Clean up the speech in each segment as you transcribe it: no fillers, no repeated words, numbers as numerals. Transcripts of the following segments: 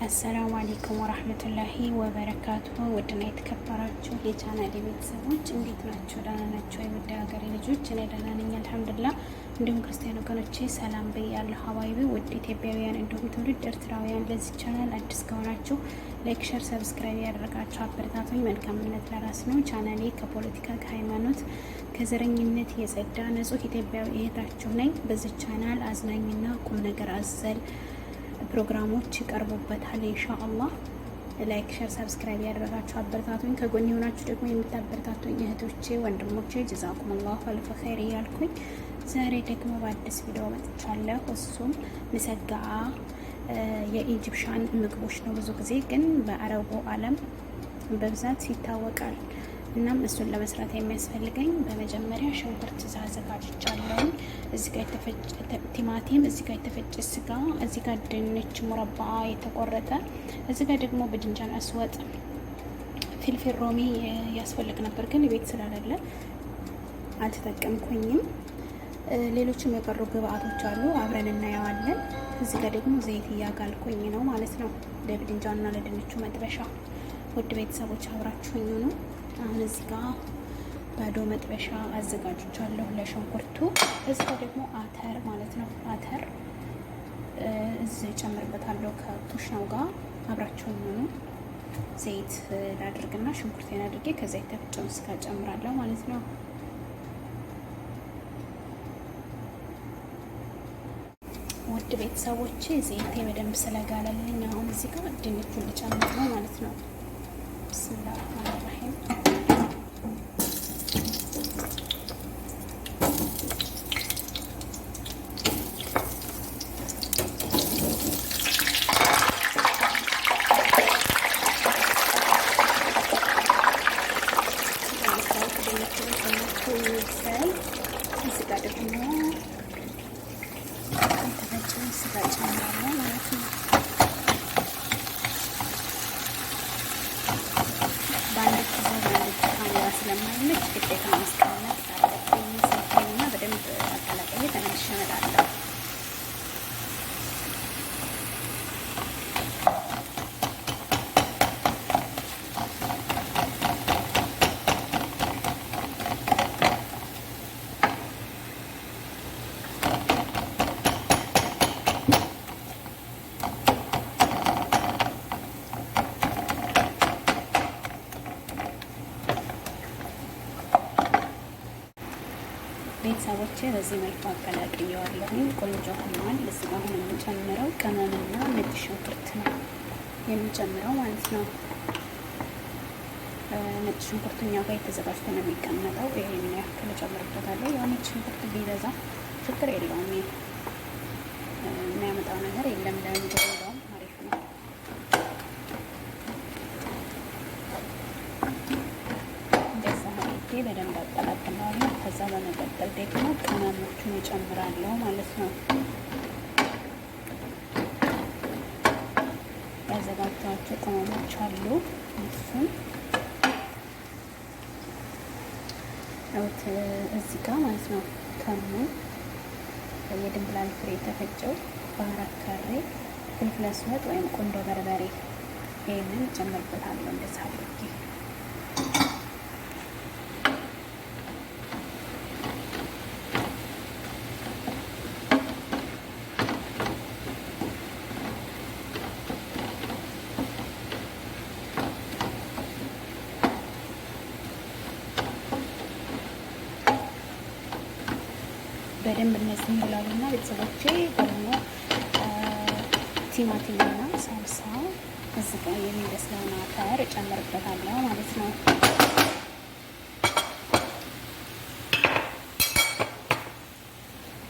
አሰላሙ አለይኩም ወራህመቱላሂ ወበረካቱሁ። ውድና የተከበራችሁ የቻናሌ ቤተሰቦች እንዴት ናችሁ? ደህና ናችሁ? የውድ ሀገሬ ልጆች እኔ ደህና ነኝ አልሐምዱሊላህ። እንዲሁም ክርስቲያን ወገኖቼ ሰላም ብያለሁ። ሀባይቢ ውድ ኢትዮጵያውያን እንዲሁም ትውልድ ኤርትራውያን ለዚህ ቻናል አዲስ ከሆናችሁ ላይክ፣ ሸር፣ ሰብስክራይብ ያደረጋችሁ አበረታቱኝ። መልካምነት ለራስ ነው። ቻናሌ ከፖለቲካ ከሃይማኖት፣ ከዘረኝነት የጸዳ ንጹህ ኢትዮጵያዊ እህታችሁ ነኝ። በዚህ ቻናል አዝናኝና ቁም ነገር አዘል ፕሮግራሞች ይቀርቡበታል ኢንሻአላህ። ላይክ ሸር ሰብስክራይብ ያደረጋችሁ አበረታቱኝ። ከጎን የሆናችሁ ደግሞ የምታበረታቱኝ እህቶቼ ወንድሞቼ ጀዛኩሙላሁ አልፈ ኸይር እያልኩኝ ዛሬ ደግሞ በአዲስ ቪዲዮ መጥቻለሁ። እሱም ምሰጋአ የኢጂፕሻን ምግቦች ነው። ብዙ ጊዜ ግን በአረቡ ዓለም በብዛት ይታወቃል። እናም እሱን ለመስራት የሚያስፈልገኝ በመጀመሪያ ሽንኩርት አዘጋጅቻለሁ። እዚህ ጋር የተፈጨ ቲማቲም፣ እዚህ ጋር የተፈጨ ስጋ፣ እዚህ ጋር ድንች ሙረባ የተቆረጠ፣ እዚህ ጋር ደግሞ በድንጃን አስወጥ ፊልፊል ሮሚ ያስፈልግ ነበር ግን ቤት ስላለ አልተጠቀምኩኝም። ሌሎችም የቀሩ ግብአቶች አሉ፣ አብረን እናየዋለን። እዚህ ጋር ደግሞ ዘይት እያጋልኩኝ ነው ማለት ነው ለድንጃና ለድንቹ መጥበሻ። ውድ ቤተሰቦች አብራችሁኝ ነው። አሁን እዚህ ጋር ባዶ መጥበሻ አዘጋጅቻለሁ ለሽንኩርቱ። እዚህ ጋር ደግሞ አተር ማለት ነው። አተር እዚህ ጨምርበታለሁ ከኩሽናው ጋር አብራችሁኝ ነው። ዘይት ላድርግና ሽንኩርቴን አድርጌ ከዛ የተፈጨውን ስጋ ጨምራለሁ ማለት ነው። ውድ ቤተሰቦቼ ዘይቴ በደንብ ስለጋለልኝ አሁን እዚህ ጋር ድንቹን ልጨምር ነው ማለት ነው። ብስሚላህ ረህማን ረሂም። እዚህ ጋር ደግሞ የተፈጨውን ስጋ ጨምራለሁ ማለት ነው። በአንድ ካሜራ ስለማይመች ግዴታ ማስቀመጥ አለብኝ። ስልኬንና በደንብ አቀላቅዬ ተመልሼ እመጣለሁ። ቤተሰቦቼ በዚህ መልኩ አቀላቅየዋለሁ። ቆንጆ ሆኗል። እዚህ ጋር አሁን የምጨምረው ቅመምና ነጭ ሽንኩርት ነው የምጨምረው ማለት ነው። ነጭ ሽንኩርቱ እኛ ጋር የተዘጋጅቶ ነው የሚቀመጠው። ይሄን ያክል እጨምርበታለሁ። ያው ነጭ ሽንኩርት ቢበዛ ችግር የለውም፣ የሚያመጣው ነገር የለም። ለእንጀራውም አሪፍ ነው። በደንብ አቀላቅለዋለሁ። ከዛ በመቀጠል ደግሞ ቅመሞቹን እጨምራለሁ ማለት ነው። ያዘጋጀኋቸው ቅመሞች አሉ። እሱን እዚህ ጋር ማለት ነው። ከሙን፣ የድንብላል ፍሬ የተፈጨው፣ ባህራት ካሬ፣ ፍልፍል አስወጥ ወይም ቁንዶ በርበሬ ይሄንን እጨምርበታለሁ እንደዛ አድርጌ። በደንብ እነዚህ ይላሉና ቤተሰቦቼ ደግሞ ቲማቲምና ሳልሳ እዚህ ጋር የሚበስለውን አተር እጨምርበታለሁ ማለት ነው።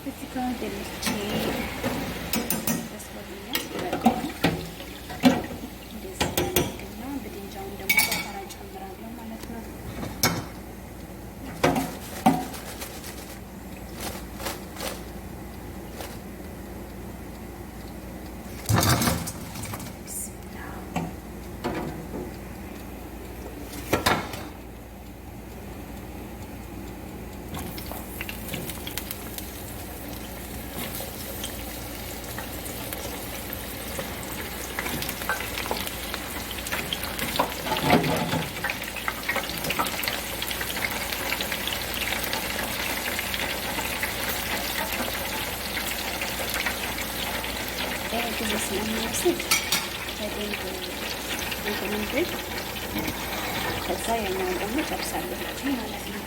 እዚህ ጋር ድንቼ በስሎልኛል ይበቃዋል። እንደዚህ እና በድንጃውን ደግሞ በአተር እጨምራለሁ ማለት ነው። ጊዜ ስለሚወስድ በደንብ እንትን እንድል ከዛ ያኛውን ደግሞ ጨርሳለሁ ማለት ነው።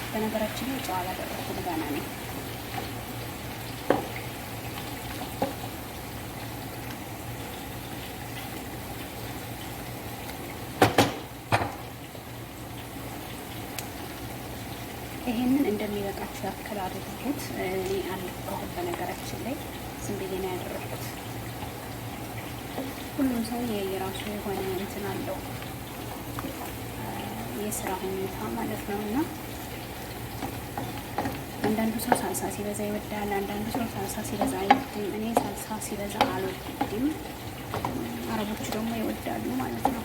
በነገራችን ላይ ጨው አላደረኩም ገና ነኝ። ይሄንን እንደሚበቃችሁ ያክል አድርጉት። እኔ አልኩት በነገራችን ላይ ዝም ብዬ ነው ያደረኩት። ሁሉም ሰው የራሱ የሆነ እንትን አለው የስራ ሁኔታ ማለት ነው እና አንዳንዱ ሰው ሳልሳ ሲበዛ ይወዳል፣ አንዳንዱ ሰው ሳልሳ ሲበዛ አይወድም። እኔ ሳልሳ ሲበዛ አልወድም፣ አረቦቹ ደግሞ ይወዳሉ ማለት ነው።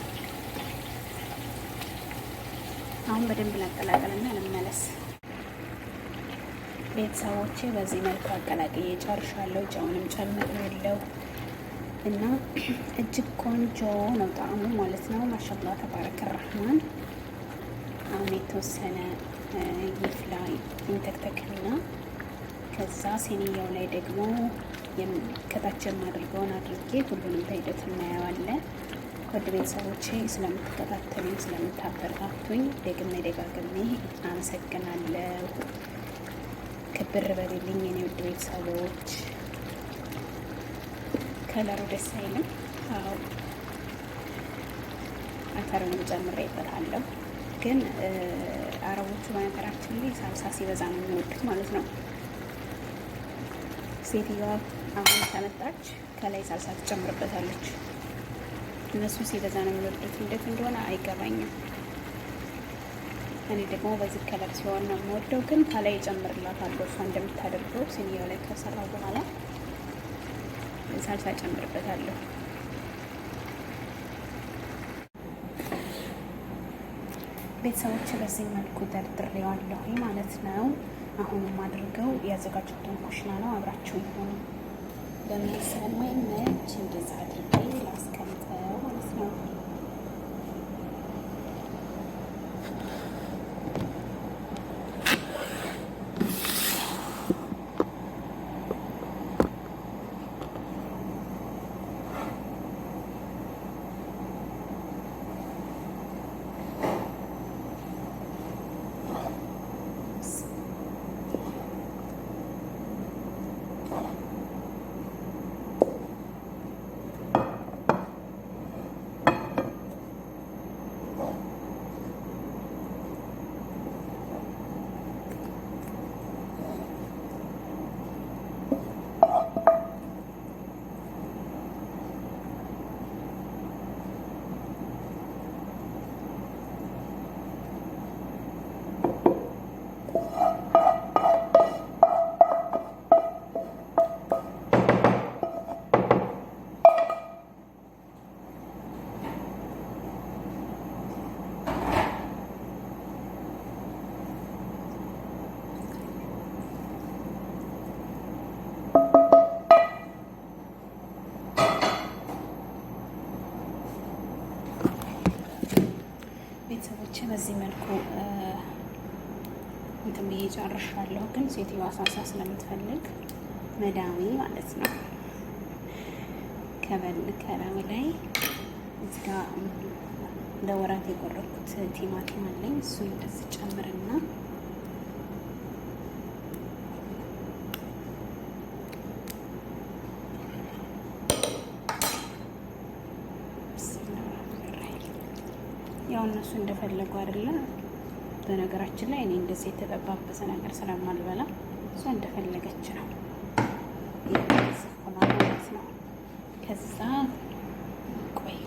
አሁን በደንብ ላቀላቀልና ልመለስ። ቤተሰቦቼ በዚህ መልኩ አቀላቅዬ ጨርሻለሁ። ጨውንም ጨምሬያለሁ እና እጅግ ቆንጆ ነው ጣዕሙ ማለት ነው። ማሻአላህ ተባረከ ረህማን። አሁን የተወሰነ ይፍላ ይንተክተክና ከዛ ሲኒያው ላይ ደግሞ ከታች የማድርገውን አድርጌ ሁሉንም በሂደት እናየዋለን። ወደ ቤተሰቦቼ ስለምትከታተሉኝ ስለምታበረታቱኝ ደግሜ ደጋግሜ አመሰግናለሁ። ክብር በሌልኝ የኔ ውድ ቤተሰቦች። ከለሩ ደስ አይልም? አዎ አተሩንም ጨምሬበታለሁ። ግን አረቦቹ በነገራችን ላይ ሳልሳ ሲበዛ ነው የሚወዱት ማለት ነው። ሴትዮዋ አሁን ከመጣች ከላይ ሳልሳ ትጨምርበታለች። እነሱ ሲበዛ ነው የሚወዱት። እንዴት እንደሆነ አይገባኝም። እኔ ደግሞ በዚህ ከለር ሲሆን ነው የምወደው። ግን ከላይ ጨምርላታለሁ እሷ እንደምታደርገው ሲኒያው ላይ ከሰራው በኋላ ሳልሳ ጨምርበታለሁ። ቤተሰቦች በዚህ መልኩ ደርድሬዋለሁ ማለት ነው። አሁንም አድርገው ያዘጋጁትን ኩሽና ነው። አብራችሁ ይሆኑ በምን ስለማይመች እንደዛ አድርጌ ላስቀምጠው ማለት ነው። ቤተሰቦቼ በዚህ መልኩ እንትን ብዬ ጨርሻለሁ። ግን ሴትዮዋ ሳልሳ ስለምትፈልግ መዳሜ ማለት ነው ከላዩ ላይ እዚህ ጋ ለወራት የቆረጥኩት ቲማቲም አለኝ። እሱን እንደዚህ ጨምርና ያው እነሱ እንደፈለጉ አይደለ። በነገራችን ላይ እኔ እንደዚህ የተጠባበሰ ነገር ስለማልበላ እሷ እንደፈለገች ነው ማለት ነው። ከዛ ቆይ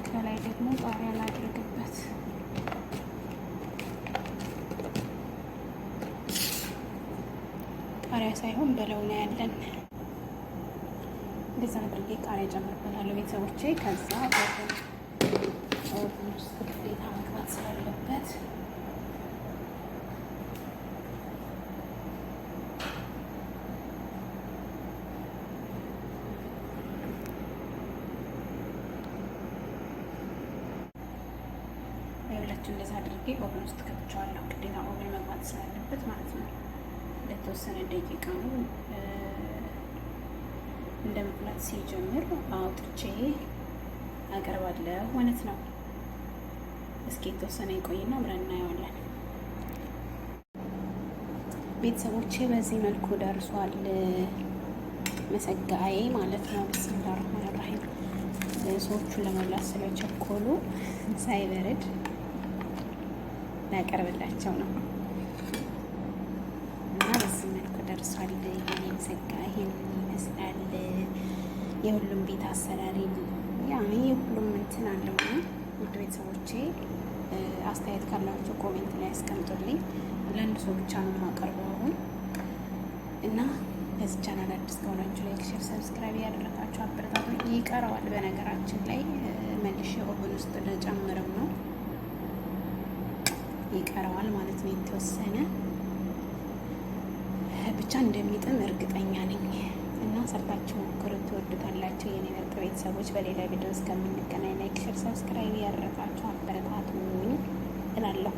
ከላይ ደግሞ ቃሪያ ላድርግበት። ቃሪያ ሳይሆን በለው ነው ያለን። እንደዛ አድርጌ ቃሪያ ጨምርበታለሁ ቤተሰቦቼ። ከዛ ኦቨን ውስጥ የሁላችሁ እንደዛ አድርጌ ኦቨን ውስጥ ከብቸዋለሁ። ግዴታ ኦቨን መግባት ስላለበት ማለት ነው። ለተወሰነ ደቂቃ ነው። እንደ መፍላት ሲጀምር አውጥቼ አቀርባለሁ ማለት ነው። እስኪ የተወሰነ ይቆይና አብረን እናየዋለን። ቤተሰቦቼ በዚህ መልኩ ደርሷል መሰጋዬ ማለት ነው። ቢስሚላህ ረህማን ረሂም። ሰዎቹ ለመብላት ስለቸኮሉ ሳይበርድ ላቀርብላቸው ነው እና በዚህ መልኩ ደርሷል። የኔ መሰጋ ይሄን ይመስላል። የሁሉም ቤት አሰራሪ የሁሉም እንትን አለው። ውድ ቤተሰቦቼ አስተያየት ካላቸው ኮሜንት ላይ ያስቀምጡልኝ። ለአንድ ሰው ብቻ ነው የማቀርበው አሁን እና ለዚህ ቻናል አዲስ ከሆናችሁ ላይክ፣ ሼር፣ ሰብስክራይብ ያደረጋችሁ አበረታቶች። ይቀረዋል በነገራችን ላይ መልሼ ኦቨን ውስጥ ልጨምረው ነው ይቀረዋል ማለት ነው። የተወሰነ ብቻ እንደሚጥም እርግጠኛ ነኝ እና ሰርታችሁ ሞክሩት፣ ትወዱታላችሁ። የኔ ምርጥ ቤተሰቦች በሌላ ቪዲዮ እስከምንገናኝ ላይክ፣ ሼር፣ ሰብስክራይብ ያደረጋችሁ አበረታቱኝ እላለሁ።